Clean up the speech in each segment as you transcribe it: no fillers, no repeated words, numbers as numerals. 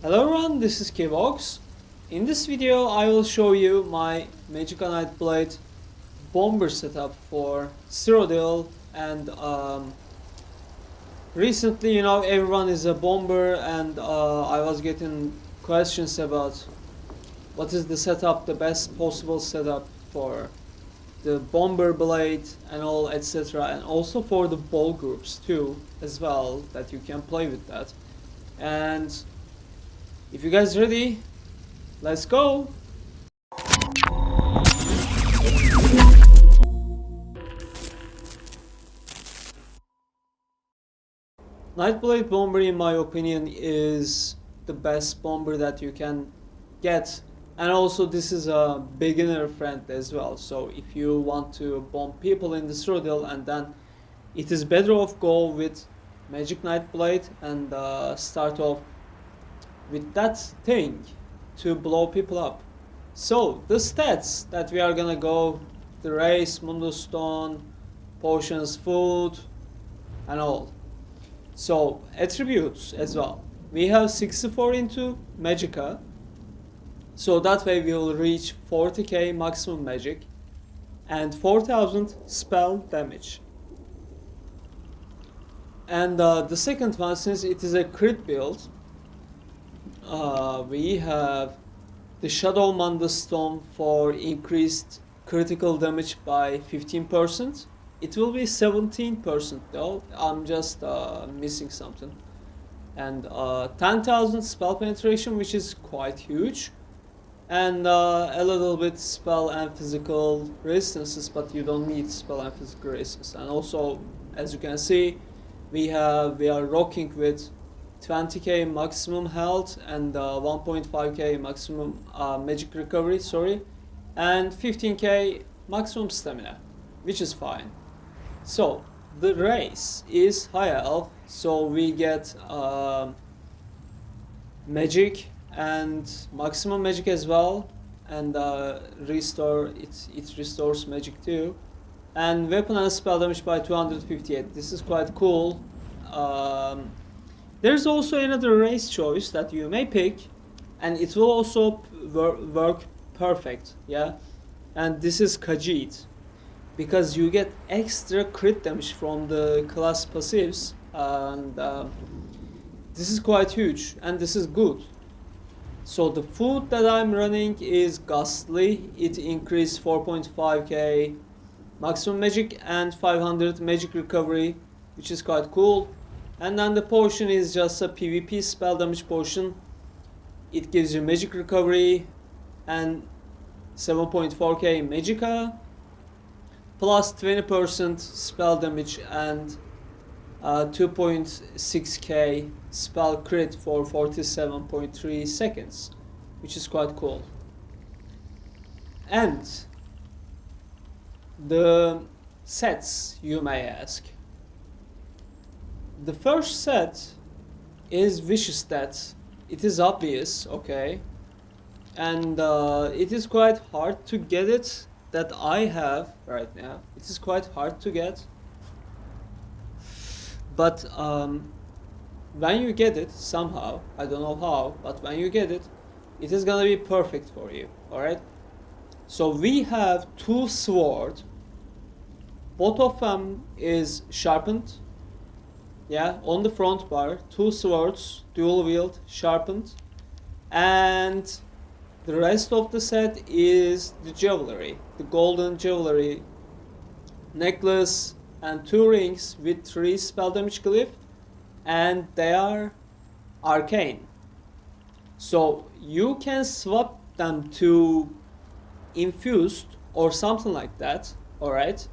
Hello everyone, this is Qiuvox. In this video I will show you my Magicka Nightblade bomber setup for Cyrodiil, and recently everyone is a bomber, and I was getting questions about what is the setup, the best possible setup for the bomber blade and all, etc., and also for the ball groups too as well, that you can play with that. And if you guys ready, let's go! Nightblade bomber, in my opinion, is the best bomber that you can get, and also this is a beginner friend as well. So if you want to bomb people in the Cyrodiil, and then it is better off go with Magic Nightblade and start off with that thing to blow people up. So the stats that we are gonna go: the race, Mundus stone, potions, food, and all. So attributes as well. We have 64 into Magicka, so that way we will reach 40k maximum magic and 4000 spell damage. And the second one, since it is a crit build, we have the Shadow Mundus stone for increased critical damage by 15%. It will be 17% though, I'm just missing something. And 10,000 spell penetration, which is quite huge, and a little bit spell and physical resistances, but you don't need spell and physical resistance. And also, as you can see, we are rocking with 20k maximum health and 1.5k maximum magic recovery, and 15k maximum stamina, which is fine. So the race is high elf, so we get magic and maximum magic as well, and restore it restores magic too, and weapon and spell damage by 258. This is quite cool. There's also another race choice that you may pick, and it will also work perfect, yeah. And this is Khajiit, because you get extra crit damage from the class passives, and this is quite huge, and this is good. So the food that I'm running is Ghastly. It increased 4.5k maximum magic and 500 magic recovery, which is quite cool. And then the potion is just a PvP spell damage potion. It gives you magic recovery and 7.4k Magicka, plus 20% spell damage and 2.6k spell crit for 47.3 seconds, which is quite cool. And the sets, you may ask. The first set is Vicious Stats. It is obvious, okay, and it is quite hard to get it, that I have right now. It is quite hard to get, but when you get it somehow, I don't know how, but when you get it, it is gonna be perfect for you. Alright, so we have two swords, both of them is sharpened, yeah, on the front bar, two swords, dual wield, sharpened, and the rest of the set is the jewelry, the golden jewelry necklace and 2 rings with 3 spell damage glyph, and they are arcane. So you can swap them to infused or something like that, alright?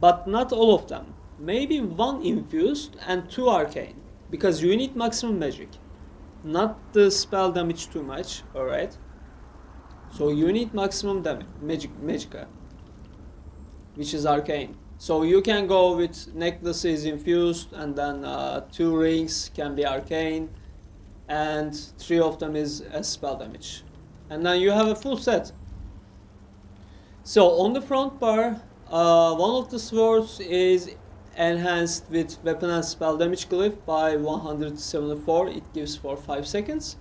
But not all of them. Maybe 1 infused and 2 arcane, because you need maximum magic, not the spell damage too much, alright? So you need maximum damage, Magicka, which is arcane. So you can go with necklaces infused, and then 2 rings can be arcane, and 3 of them is a spell damage. And then you have a full set. So on the front bar, one of the swords is enhanced with weapon and spell damage glyph by 174. It gives for 5 seconds.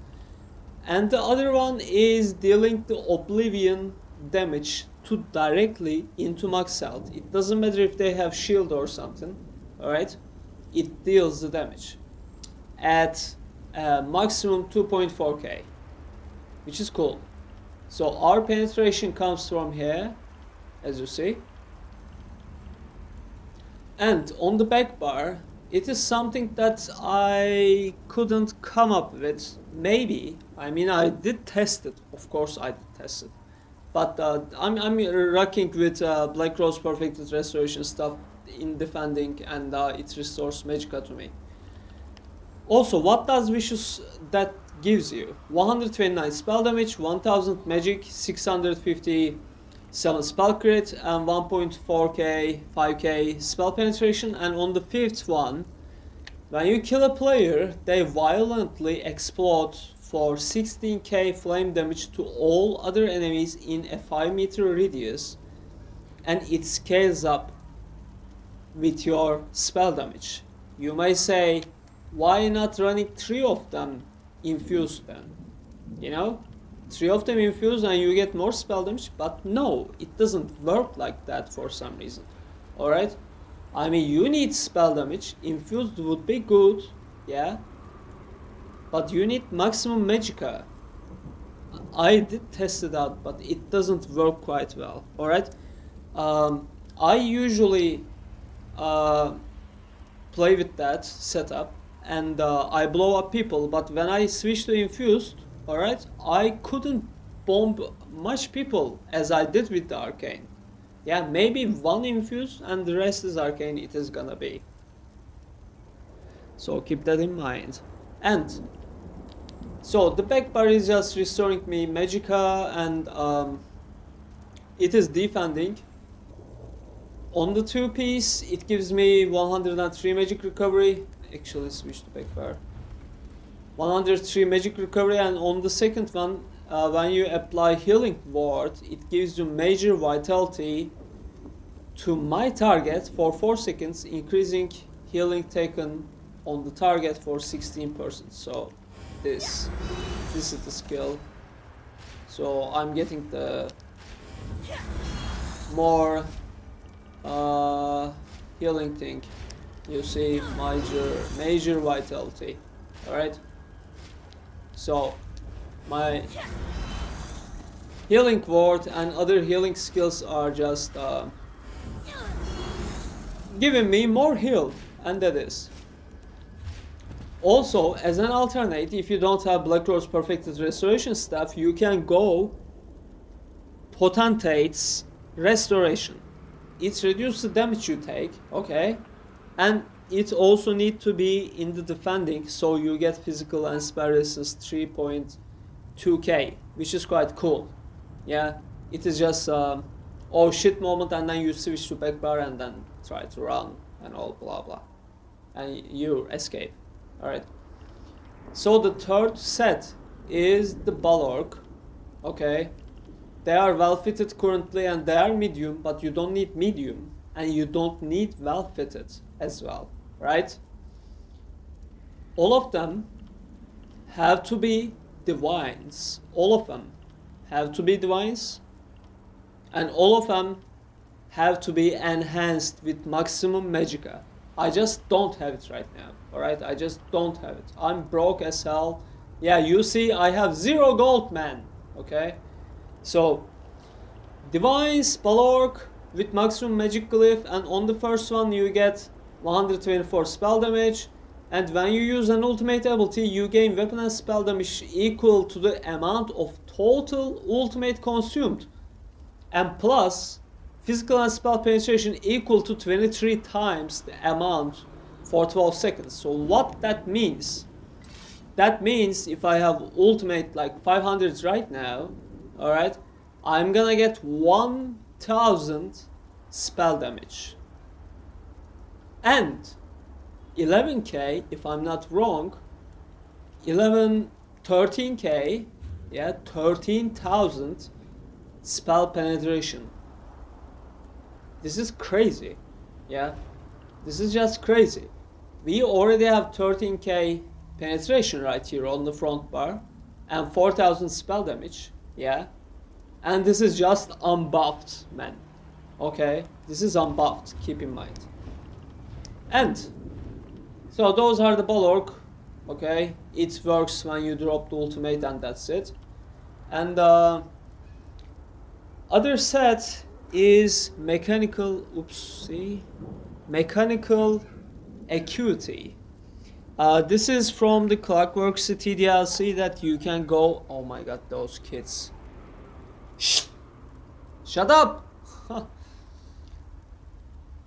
And the other one is dealing the Oblivion damage to directly into max health. It doesn't matter if they have shield or something, alright? It deals the damage at maximum 2.4k, which is cool. So our penetration comes from here, as you see. And on the back bar, it is something that I couldn't come up with. Maybe, I mean, I did test it. Of course I did test it. But I'm rocking with Black Rose Perfected Restoration stuff in defending, and it restores Magicka to me. Also, what does Vicious that gives you? 129 spell damage, 1000 magic, 657 spell crit, and 1.4k, 5k spell penetration. And on the fifth one, when you kill a player, they violently explode for 16k flame damage to all other enemies in a 5-meter radius, and it scales up with your spell damage. You may say, why not running 3 of them infused then? You know, 3 of them infused and you get more spell damage, but no, it doesn't work like that for some reason. Alright? I mean, you need spell damage, infused would be good, yeah, but you need maximum Magicka. I did test it out, but it doesn't work quite well, alright? I usually play with that setup, and I blow up people, but when I switched to infused, alright, I couldn't bomb much people as I did with the arcane. Yeah, maybe 1 infused and the rest is arcane, it is gonna be. So keep that in mind. And so the back bar is just restoring me Magicka, and it is defending. On the 2-piece, it gives me 103 magic recovery. Actually, switch to back bar. 103 magic recovery, and on the second one, when you apply healing ward, it gives you major vitality to my target for 4 seconds, increasing healing taken on the target for 16%. So this is the skill. So I'm getting the more healing thing. You see, major vitality. Alright, so my healing ward and other healing skills are just giving me more heal, and that is. Also, as an alternate, if you don't have Black Rose Perfected Restoration stuff, you can go Potentate's Restoration. It reduces the damage you take, okay, and it also need to be in the defending, so you get physical and spell resistance 3.2k, which is quite cool. Yeah, it is just oh shit moment, and then you switch to back bar and then try to run and all blah blah, and you escape. Alright, so the third set is the Balorg. Okay, they are well fitted currently and they are medium, but you don't need medium and you don't need well fitted as well, right? All of them have to be divines. All of them have to be divines, and all of them have to be enhanced with maximum Magicka. I just don't have it right now, alright? I just don't have it. I'm broke as hell. Yeah, you see, I have 0 gold, man, okay? So, Divines, Balorg with maximum magic glyph, and on the first one you get 124 spell damage, and when you use an ultimate ability, you gain weapon and spell damage equal to the amount of total ultimate consumed, and plus physical and spell penetration equal to 23 times the amount for 12 seconds. So what that means? That means if I have ultimate like 500 right now, alright, I'm gonna get 1000 spell damage. And 11k, if I'm not wrong, 13k, yeah, 13,000 spell penetration. This is crazy, yeah. This is just crazy. We already have 13k penetration right here on the front bar and 4000 spell damage, yeah? And this is just unbuffed, man. Okay, this is unbuffed, keep in mind. And so those are the Bulwark, okay? It works when you drop the ultimate and that's it. And other set is mechanical acuity. This is from the Clockwork City DLC that you can go. Oh my god, those kids. Shut up!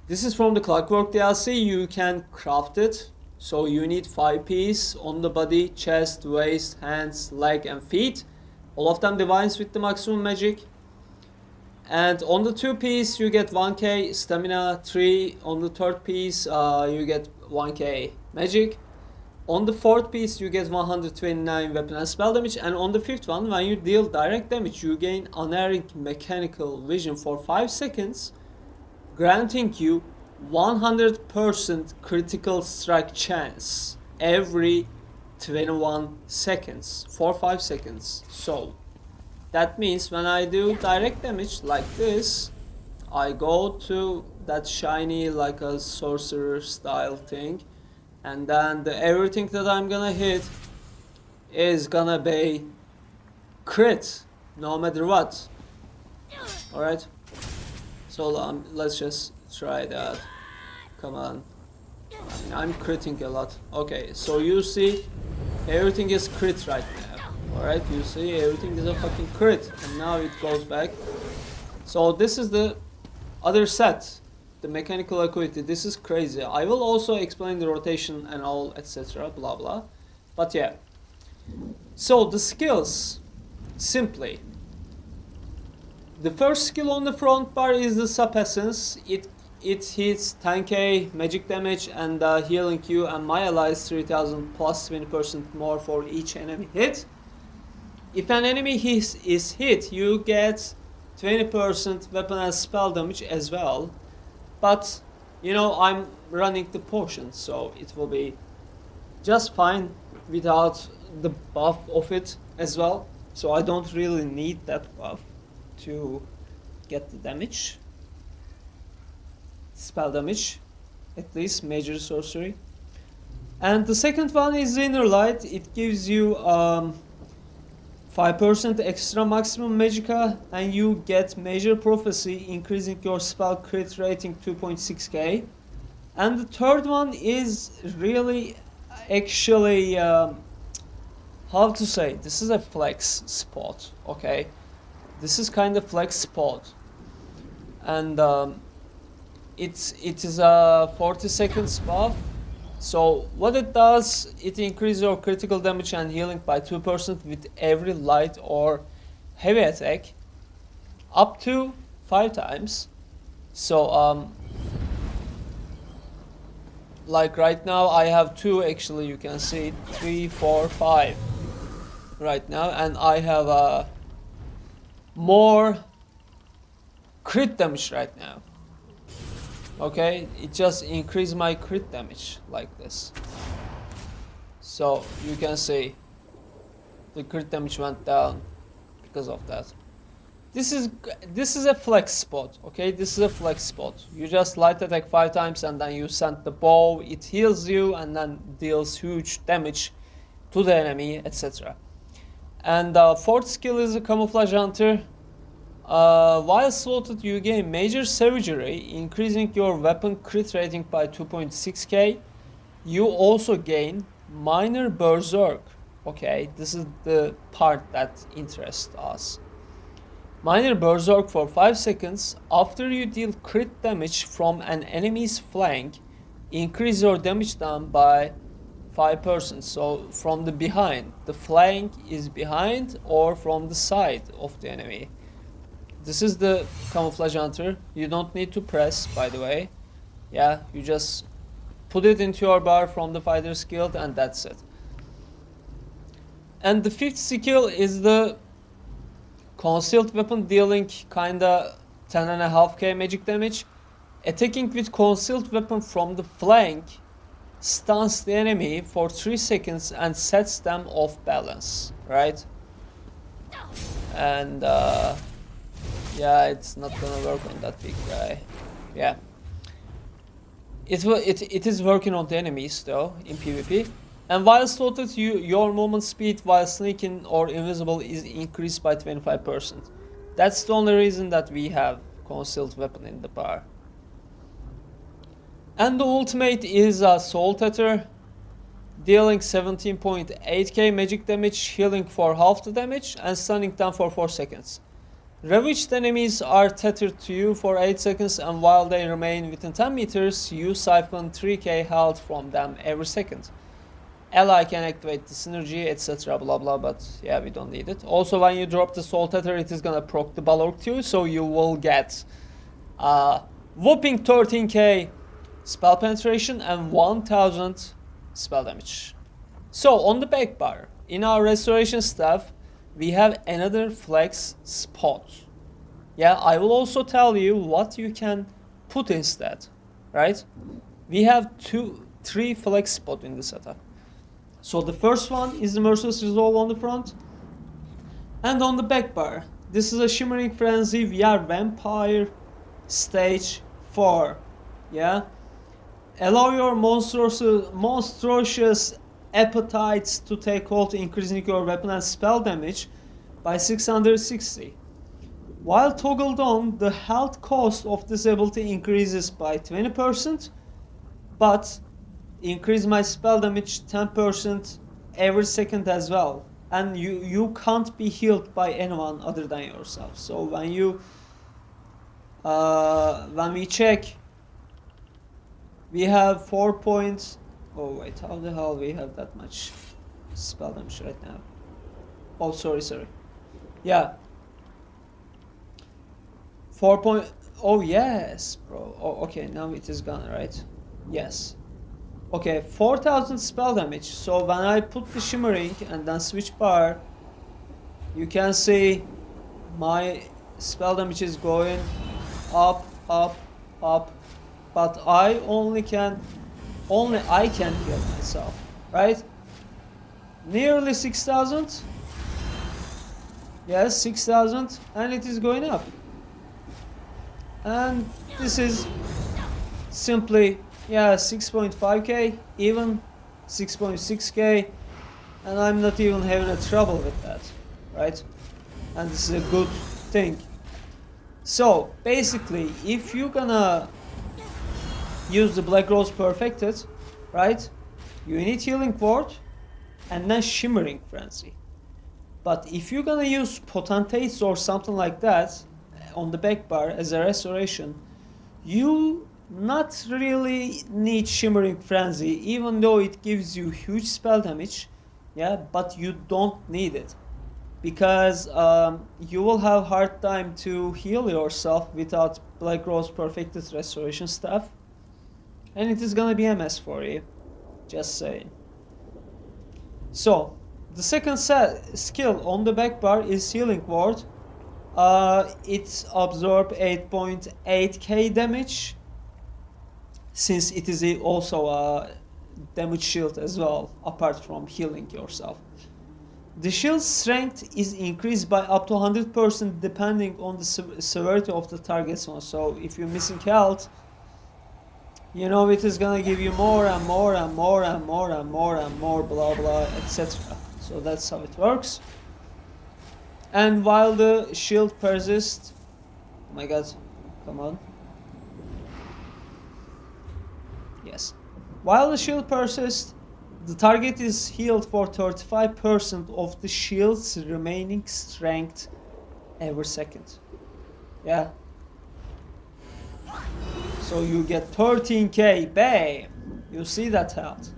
This is from the Clockwork DLC. You can craft it. So you need 5 pieces on the body, chest, waist, hands, leg and feet. All of them divines with the maximum magic. And on the 2 piece you get 1k stamina, 3 on the 3rd piece you get 1k magic. On the 4th piece you get 129 weapon and spell damage, and on the 5th one, when you deal direct damage, you gain unerring mechanical vision for 5 seconds, granting you 100% critical strike chance every 21 seconds for 5 seconds. So that means when I do direct damage like this, I go to that shiny like a sorcerer style thing, and then everything that I'm gonna hit is gonna be crit no matter what. Alright, so let's just try that. Come on. I'm critting a lot. Okay, so you see everything is crit right now. Alright, you see everything is a fucking crit, and now it goes back. So this is the other set, the mechanical acuity. This is crazy. I will also explain the rotation and all, etc, blah blah. But yeah, so the skills, simply, the first skill on the front bar is the Sub Essence. It hits 10k magic damage and healing you and my allies 3000 plus 20% more for each enemy hit. If an enemy is hit, you get 20% weapon and spell damage as well. But you know, I'm running the potion, so it will be just fine without the buff of it as well. So I don't really need that buff to get the damage, spell damage, at least major sorcery. And the second one is Inner Light. It gives you 5% extra maximum Magicka, and you get Major Prophecy, increasing your spell crit rating 2.6k. And the third one is really actually, how to say, this is a flex spot, okay? This is kind of flex spot. And it is a 40 seconds buff. So what it does, it increases your critical damage and healing by 2% with every light or heavy attack, up to 5 times. So like right now I have 2, actually you can see 3, 4, 5 right now, and I have more crit damage right now. Okay, it just increased my crit damage like this. So you can see the crit damage went down because of that. This is a flex spot, okay? This is a flex spot. You just light attack 5 times and then you send the bow, it heals you and then deals huge damage to the enemy, etc. And fourth skill is a Camouflage Hunter. While slotted, you gain Major Savagery, increasing your weapon crit rating by 2.6k. You also gain Minor Berserk. Okay, this is the part that interests us. Minor Berserk for 5 seconds. After you deal crit damage from an enemy's flank, increase your damage done by 5%. So from the behind, the flank is behind or from the side of the enemy. This is the Camouflage Hunter. You don't need to press, by the way. Yeah, you just put it into your bar from the Fighter's Guild and that's it. And the fifth skill is the Concealed Weapon, dealing kinda 10.5k magic damage. Attacking with concealed weapon from the flank stuns the enemy for 3 seconds and sets them off balance, right? And yeah, it's not gonna work on that big guy. Yeah, it is working on the enemies though in PvP. And while slotted, your movement speed while sneaking or invisible is increased by 25%. That's the only reason that we have concealed weapon in the bar. And the ultimate is a Soul Tether, dealing 17.8k magic damage, healing for half the damage, and stunning them for 4 seconds. Ravaged enemies are tethered to you for 8 seconds, and while they remain within 10 meters, you siphon 3k health from them every second. Ally can activate the synergy, etc. blah blah, but yeah, we don't need it. Also, when you drop the Soul Tether, it is gonna proc the Balorg too, so you will get whopping 13k spell penetration and 1000 spell damage. So on the back bar, in our restoration staff, we have another flex spot. Yeah, I will also tell you what you can put instead, right? We have 3 flex spots in the setup. So the first one is the Merciless Resolve on the front. And on the back bar, this is a Shimmering Frenzy via Vampire Stage 4. Yeah? Allow your monstrous appetites to take hold, increasing your weapon and spell damage by 660. While toggled on, the health cost of this ability increases by 20%, but increase my spell damage 10% every second as well. And you can't be healed by anyone other than yourself. So when we check, we have 4 points. Oh wait, how the hell we have that much spell damage right now? Oh, sorry. Yeah. 4 point. Oh yes, bro. Oh, okay, now it is gone, right? Yes. Okay, 4000 spell damage. So when I put the shimmering and then switch bar, you can see my spell damage is going up, up, up. But only I can heal myself, right? Nearly 6000. Yes, 6000, and it is going up. And this is simply, yeah, 6.5k, even 6.6k, and I'm not even having a trouble with that, right? And this is a good thing. So basically, if you're gonna use the Black Rose Perfected, right, you need Healing Ward and then Shimmering Frenzy. But if you're gonna use Potentates or something like that on the back bar as a restoration, you not really need Shimmering Frenzy, even though it gives you huge spell damage, yeah, but you don't need it, because you will have hard time to heal yourself without Black Rose Perfected restoration stuff, and it is gonna be a mess for you, just saying. So the second skill on the back bar is Healing Ward. It absorbs 8.8k damage, since it is also a damage shield as well, apart from healing yourself. The shield's strength is increased by up to 100% depending on the severity of the target's one. So if you're missing health, you know it is gonna give you more and more and more and more and more and more, blah blah, etc. So that's how it works. And while the shield persists, oh my god, come on. Yes. While the shield persists, the target is healed for 35% of the shield's remaining strength every second. Yeah. So you get 13k, bam! You see that health.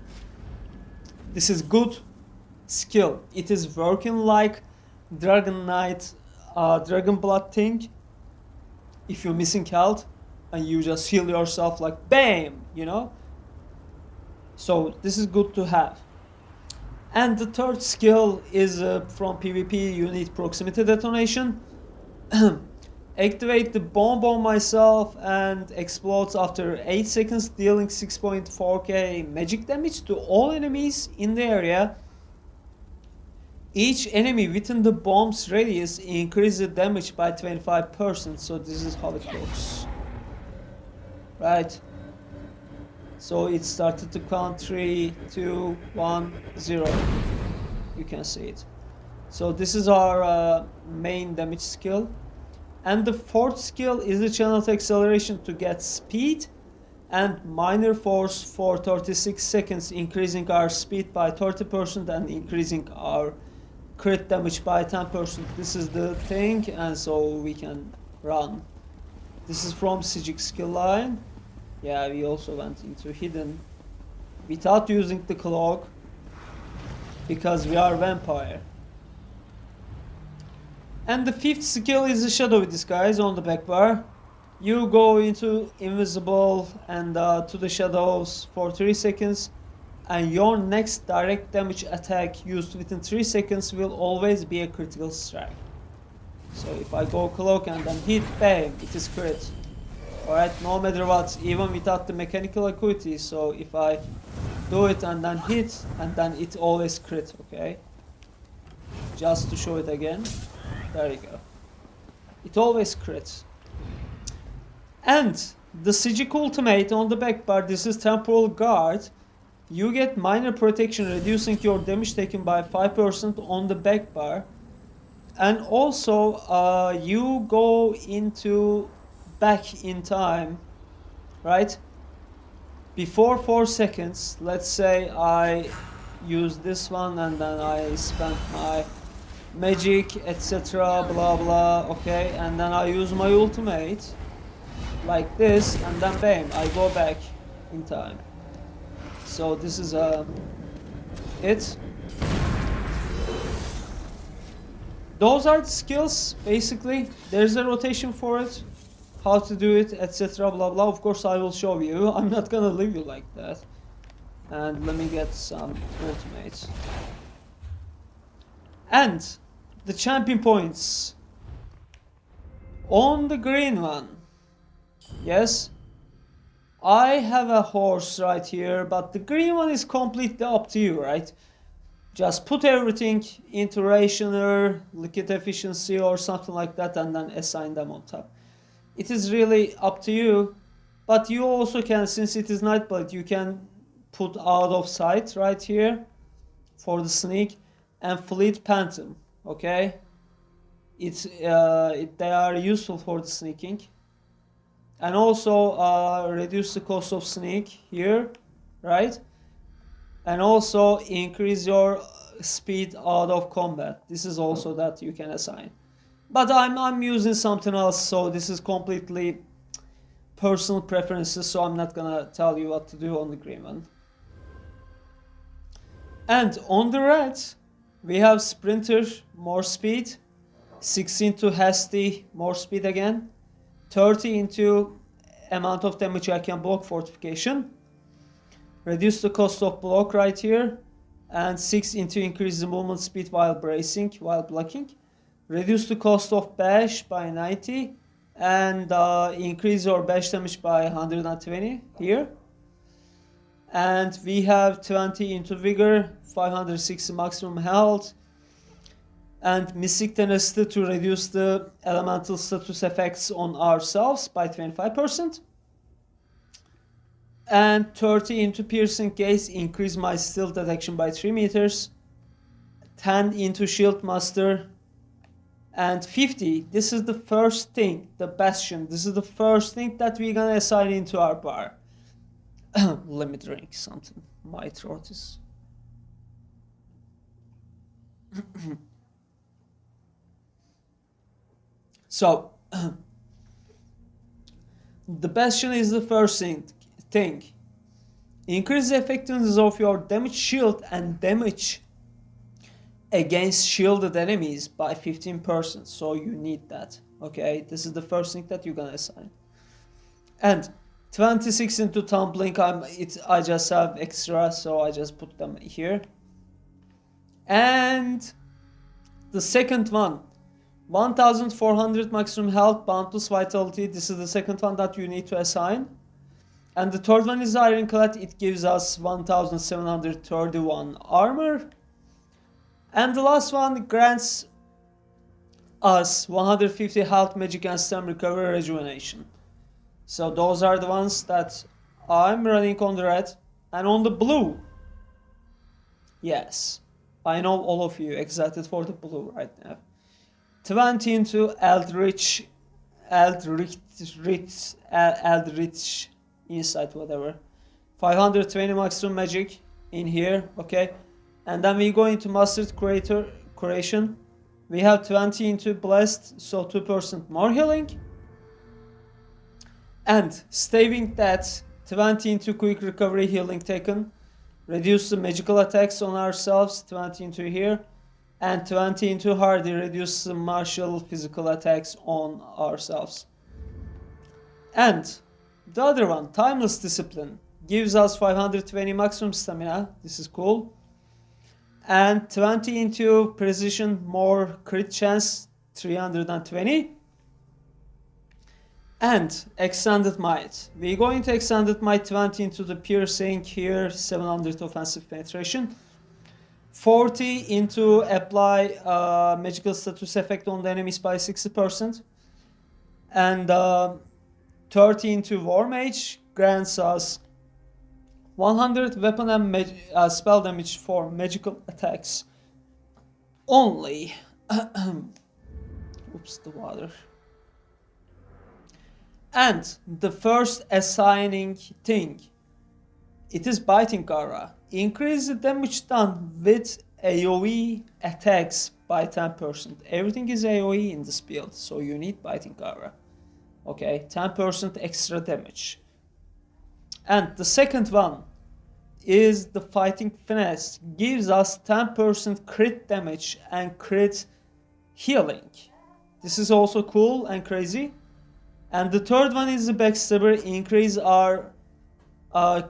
This is good skill. It is working like Dragon Knight, Dragon Blood thing. If you're missing health and you just heal yourself like bam, you know. So this is good to have. And the third skill is from PvP. You need proximity detonation. Activate the bomb on myself and explodes after 8 seconds, dealing 6.4k magic damage to all enemies in the area. Each enemy within the bomb's radius increases the damage by 25%, so this is how it works. Right. So it started to count 3, 2, 1, 0. You can see it. So this is our main damage skill. And the fourth skill is the channel acceleration to get speed and minor force for 36 seconds, increasing our speed by 30% and increasing our crit damage by 10%. This is the thing, and so we can run. This is from Sigic skill line. Yeah, we also went into hidden without using the cloak because we are vampire. And the fifth skill is the shadowy disguise on the back bar. You go into invisible and to the shadows for 3 seconds, and your next direct damage attack used within 3 seconds will always be a critical strike. So if I go cloak and then hit, bam, it is crit. Alright, no matter what, even without the mechanical acuity. So if I do it and then hit, and then it always crit, okay? Just to show it again. There you go. It always crits. And the Sigic ultimate on the back bar, this is temporal guard. You get minor protection, reducing your damage taken by 5% on the back bar. And also, you go into back in time, right? Before 4 seconds, let's say I use this one and then I spend my magic, etc, blah blah, okay, and then I use my ultimate like this, and then bam, I go back in time. So this is it. Those are the skills, basically. There's a rotation for it, how to do it, etc, blah blah. Of course I will show you, I'm not gonna leave you like that. And let me get some ultimates. And the champion points. On the green one, yes, I have a horse right here, but the green one is completely up to you, right? Just put everything into rationer, liquid efficiency or something like that, and then assign them on top. It is really up to you, but you also can, since it is Nightblade, you can put out of sight right here for the sneak, and fleet phantom, okay? They are useful for the sneaking. And also reduce the cost of sneak here, right? And also increase your speed out of combat. This is also that you can assign. But I'm using something else, so this is completely personal preferences, so I'm not gonna tell you what to do on the green one. And on the red, we have sprinter, more speed, 16 to hasty, more speed again, 30 into amount of damage I can block fortification, reduce the cost of block right here, and 6 into increase the movement speed while bracing, while blocking, reduce the cost of bash by 90, and increase your bash damage by 120 here. And we have 20 into vigor, 560 maximum health, and Mystic tenacity to reduce the elemental status effects on ourselves by 25%. And 30 into piercing gaze, increase my stealth detection by 3 meters. 10 into shield master. And 50, this is the first thing, the bastion. This is the first thing that we're gonna assign into our bar. Let me drink something. My throat is... So, the bastion is the first thing. Increase the effectiveness of your damage shield and damage against shielded enemies by 15%. So you need that. Okay, this is the first thing that you're gonna assign. And 26 into tumbling. I just have extra, so I just put them here. And the second one, 1400 maximum health, boundless vitality. This is the second one that you need to assign. And the third one is Ironclad. It gives us 1731 armor. And the last one grants us 150 health, magic, and stam recovery rejuvenation. So those are the ones that I'm running on the red. And on the blue, yes, I know all of you excited for the blue right now. 20 into Eldritch Insight, whatever. 520 maximum magic in here, okay. And then we go into Mastered Creation. We have 20 into Blessed, so 2% more healing. And staving that, 20 into Quick Recovery healing taken. Reduce the magical attacks on ourselves, 20 into here. And 20 into Hardy, reduce the martial physical attacks on ourselves. And the other one, Timeless Discipline, gives us 520 maximum stamina. This is cool. And 20 into Precision, more crit chance, 320. And Extended Might. We go into Extended Might, 20 into the Piercing here, 700 offensive penetration. 40 into apply magical status effect on the enemies by 60%. And 30 into War Mage grants us 100 weapon and spell damage for magical attacks only. Oops, the water. And the first assigning thing, it is Biting Aura. Increase the damage done with AoE attacks by 10%. Everything is AoE in this build, so you need Biting Aura. Okay, 10% extra damage. And the second one is the Fighting Finesse. Gives us 10% crit damage and crit healing. This is also cool and crazy. And the third one is the Backstabber. Increase our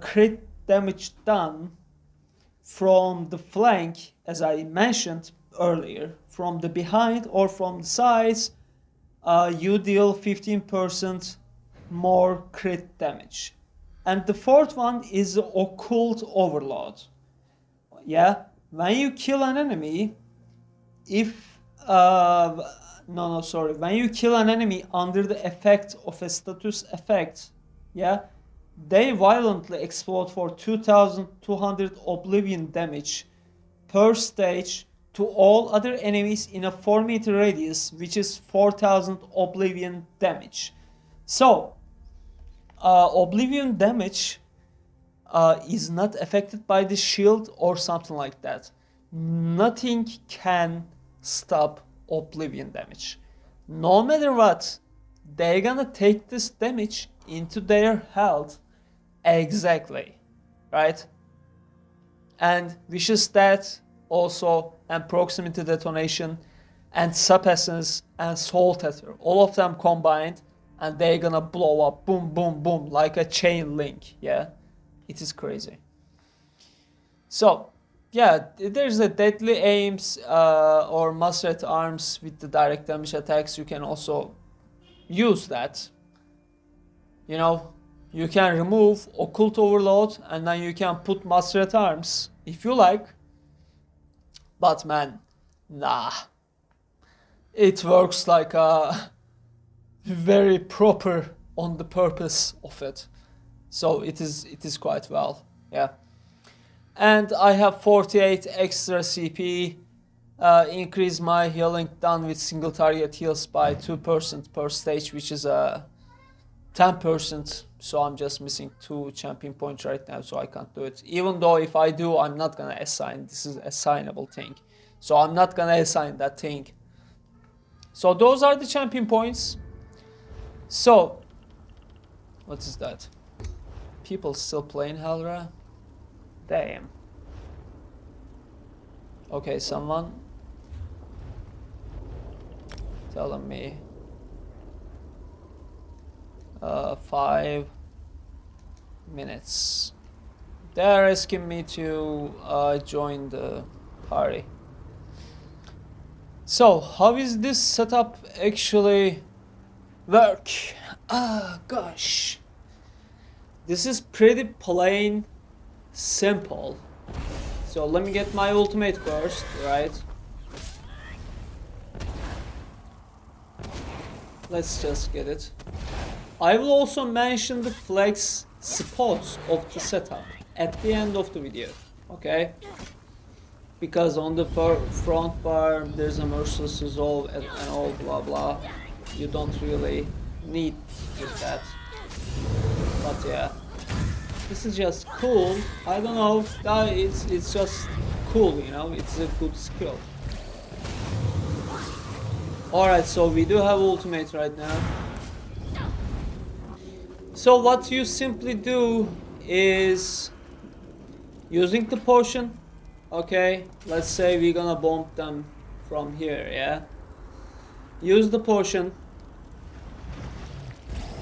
crit damage done from the flank, as I mentioned earlier, from the behind or from the sides. You deal 15% more crit damage. And the fourth one is the Occult Overload. Yeah, when you kill an enemy, when you kill an enemy under the effect of a status effect, yeah, they violently explode for 2200 Oblivion damage per stage to all other enemies in a 4-meter radius, which is 4000 Oblivion damage. So, Oblivion damage is not affected by the shield or something like that. Nothing can stop Oblivion damage. No matter what, they're gonna take this damage into their health. Exactly, right? And Vicious Death also, and Proximity Detonation, and Sub-Essence, and Soul Tether, all of them combined, and they're gonna blow up, boom, boom, boom, like a chain link, yeah? It is crazy. So, yeah, there's a Deadly Aims or Mastered Arms with the direct damage attacks. You can also use that. You know, you can remove Occult Overload and then you can put Mastered Arms if you like. But man, nah. It works like a very proper on the purpose of it. So it is quite well, yeah. And I have 48 extra CP. Increase my healing done with single target heals by 2% per stage, which is 10%. So I'm just missing 2 champion points right now, so I can't do it. Even though if I do, I'm not gonna assign. This is assignable thing. So I'm not gonna assign that thing. So those are the champion points. So, what is that? People still playing Helra? Damn. Okay, someone telling me 5 minutes. They're asking me to join the party. So how is this setup actually work? Ah, gosh. This is pretty plain simple. So let me get my ultimate first, right? Let's just get it. I will also mention the flex spots of the setup at the end of the video, okay? Because on the front bar there's a merciless resolve and all blah blah. You don't really need with that. But yeah, this is just cool. I don't know, it's just cool, you know, it's a good skill. Alright, so we do have ultimate right now. So what you simply do is using the potion. Okay, let's say we're gonna bomb them from here, yeah? Use the potion.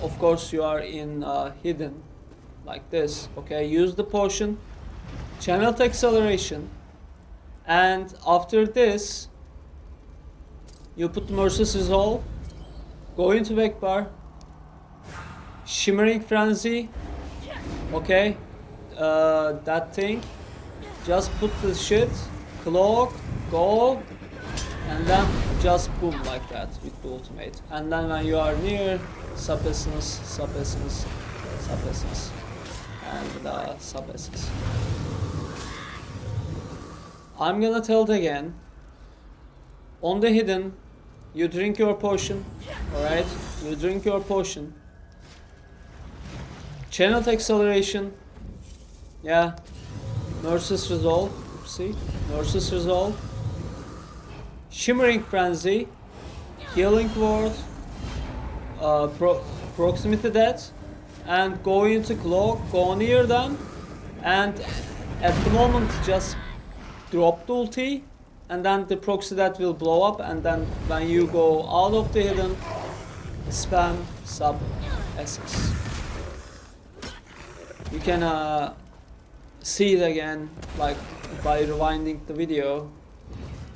Of course you are in hidden like this, okay? Use the potion, channel acceleration, and after this you put the merciless resolve, go into back bar, shimmering frenzy, okay? That thing. Just put the shit, cloak, go, and then just boom like that with the ultimate. And then when you are near, sub essence, sub essence, sub essence, and sub essence. I'm gonna tell it again. On the hidden, you drink your potion, alright? You drink your potion. Channel acceleration, yeah. Merciless resolve, see? Merciless resolve. Shimmering frenzy, healing ward, proximity death, and go into cloak, go near them, and at the moment just drop the ulti, and then the proxy death will blow up, and then when you go out of the hidden, spam sub SS. You can see it again, like by rewinding the video.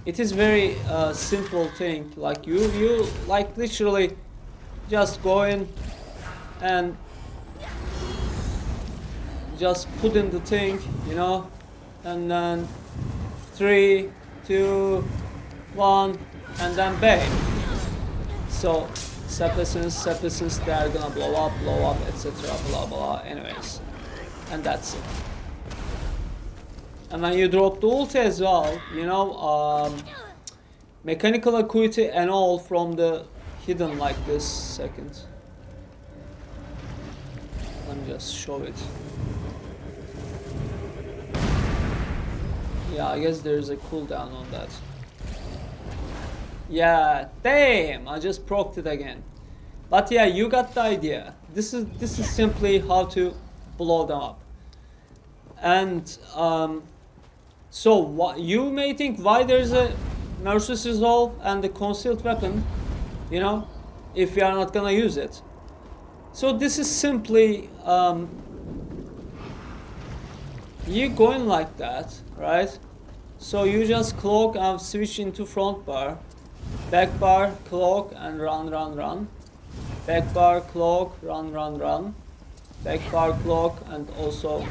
It is very simple thing. Like you like literally just go in and just put in the thing, you know, and then 3, 2, 1, and then bang. So sub essence, they are gonna blow up, etc. Blah blah. Anyways, and that's it. And when you drop the ulti as well, you know, mechanical acuity and all from the hidden like this. Second. Let me just show it. Yeah, I guess there's a cooldown on that. Yeah, damn! I just procced it again. But yeah, you got the idea. This is simply how to blow them up. And so what you may think, why there's a merciless resolve and the concealed weapon, you know, if we are not gonna use it. So this is simply you going like that, right? So you just cloak and switch into front bar, back bar, cloak and run, back bar, cloak, run, back bar, cloak, and also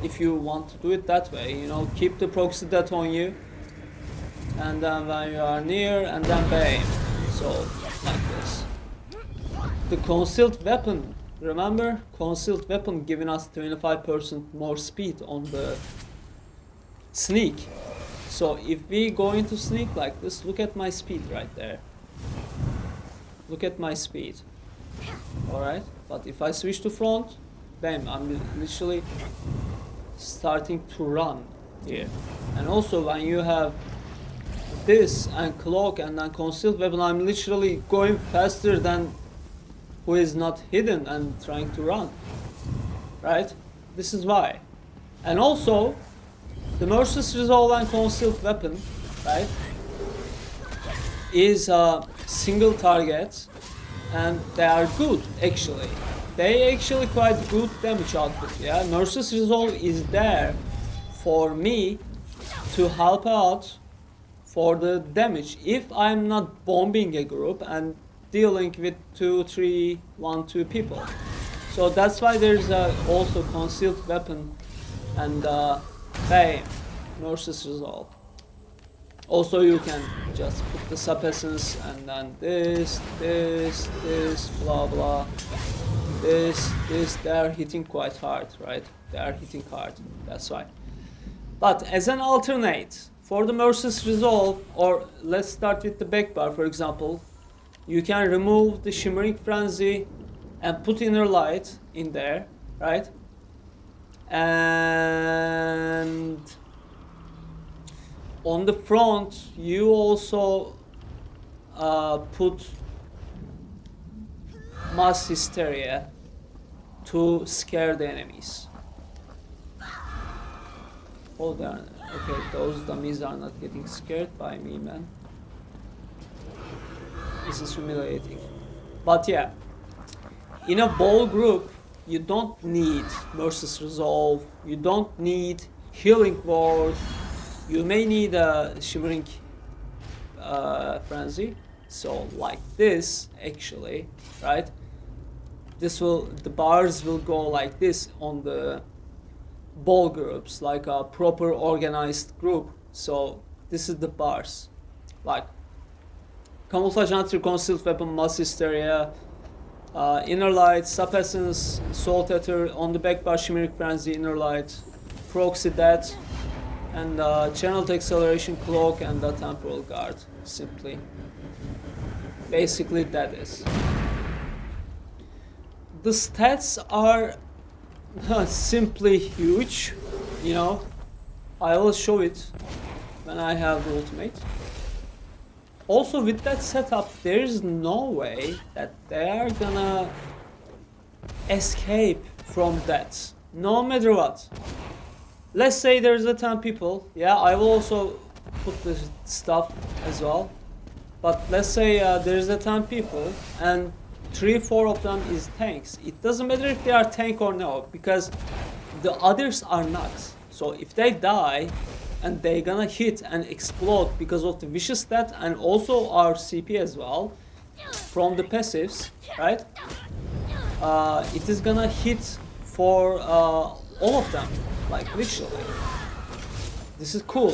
if you want to do it that way, you know, keep the proxy death on you, and then when you are near, and then bang. So like this. The concealed weapon, remember, concealed weapon giving us 25% more speed on the sneak. So if we go into sneak like this, look at my speed right there. Look at my speed. Alright, but if I switch to front, bam, I'm literally starting to run here. And also when you have this and cloak and then concealed weapon, I'm literally going faster than who is not hidden and trying to run, right? This is why. And also the merciless resolve and concealed weapon, right, is a single target, and they are good actually. They actually quite good damage output, yeah. Merciless resolve is there for me to help out for the damage if I'm not bombing a group and dealing with 2, 3, 1, 2 people. So that's why there's also concealed weapon and bam, Mercy's Resolve. Also you can just put the sub essence and then this, blah blah, this, they are hitting quite hard, right? They are hitting hard, that's why. But as an alternate, for the Mercy's Resolve, or let's start with the back bar for example, you can remove the Shimmering Frenzy and put Inner Light in there, right? And on the front, you also put Mass Hysteria to scare the enemies. Hold on. Okay, those dummies are not getting scared by me, man. This is humiliating. But yeah, in a ball group, you don't need Mercy's Resolve, you don't need Healing Ward, you may need a Shimmering Frenzy. So like this, actually, right? The bars will go like this on the ball groups, like a proper organized group. So this is the bars, like Camouflage Hunter, Concealed Weapon, Mass Hysteria, Inner Light, Sub Essence, Soul Tether, on the back bar Shimmering Frenzy, Inner Light, Proxy Death, and Channeled Acceleration, Cloak, and the Temporal Guard, simply. Basically that is. The stats are simply huge, you know. I will show it when I have the ultimate. Also with that setup, there is no way that they are gonna escape from that, no matter what. Let's say there's a 10 people, yeah, I will also put the stuff as well. But let's say there's a 10 people and 3-4 of them is tanks. It doesn't matter if they are tank or no, because the others are not. So if they die and they're gonna hit and explode because of the vicious stat and also our CP as well from the passives, right? It is gonna hit for all of them, like literally. This is cool.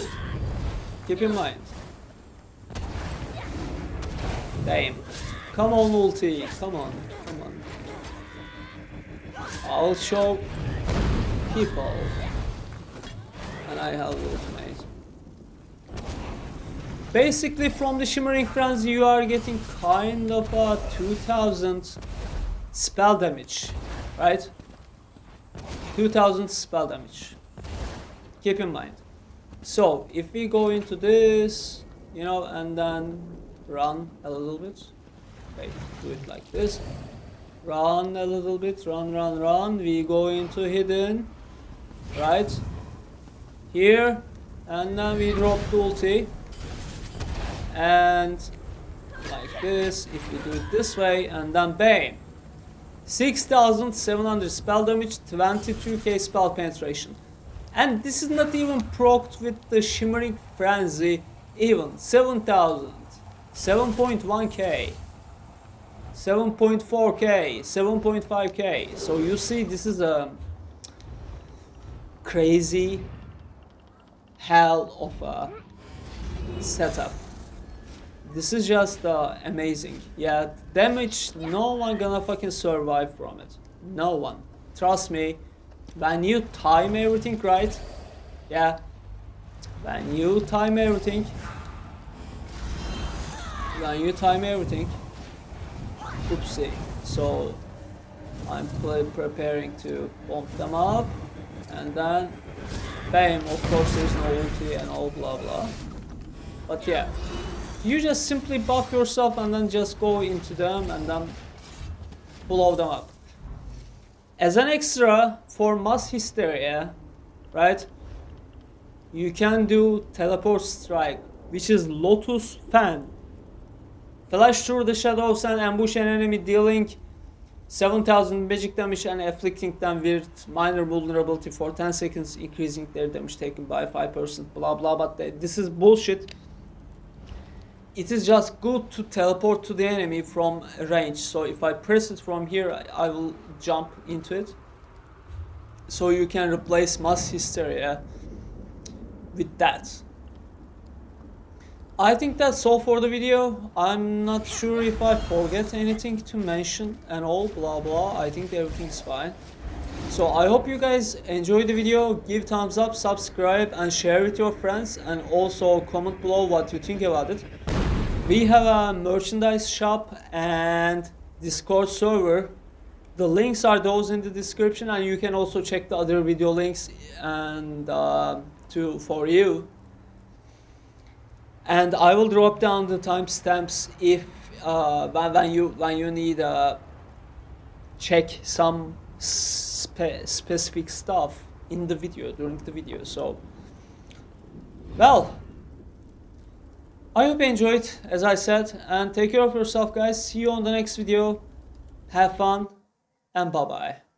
Keep in mind. Damn. Come on, ulti. Come on. Come on. I'll show people. And I have ultimate. Basically, from the Shimmering Frenzy, you are getting kind of a 2000 spell damage. Right? 2000 spell damage. Keep in mind. So, if we go into this, you know, and then run a little bit. Wait, do it like this. Run a little bit, run. We go into hidden, right? Here, and then we drop the ulti. And like this, if we do it this way, and then bam. 6700 spell damage, 22k spell penetration. And this is not even procced with the Shimmering Frenzy, even 7000, 7.1k. 7.4k, 7.5k. So you see, this is a crazy hell of a setup. This is just amazing. Yeah, damage, no one gonna fucking survive from it. No one. Trust me, when you time everything right, yeah, when you time everything, oopsie. So I'm preparing to bump them up, and then bam, of course there's no ulti and all blah blah. But yeah, you just simply buff yourself and then just go into them and then blow them up. As an extra for Mass Hysteria, right, you can do Teleport Strike, which is Lotus Fan. Flash through the shadows and ambush an enemy, dealing 7000 magic damage and afflicting them with minor vulnerability for 10 seconds, increasing their damage taken by 5%, blah blah. But this is bullshit. it is just good to teleport to the enemy from range. So if I press it from here, I will jump into it. So you can replace mass hysteria with that. I think that's all for the video. I'm not sure if I forget anything to mention and all, blah blah. I think everything's fine. So I hope you guys enjoyed the video. Give thumbs up, subscribe and share with your friends, and also comment below what you think about it. We have a merchandise shop and Discord server. The links are those in the description, and you can also check the other video links and for you. And I will drop down the timestamps if when you need check some specific stuff in the video during the video. So, well, I hope you enjoyed, as I said, and take care of yourself, guys. See you on the next video. Have fun and bye bye.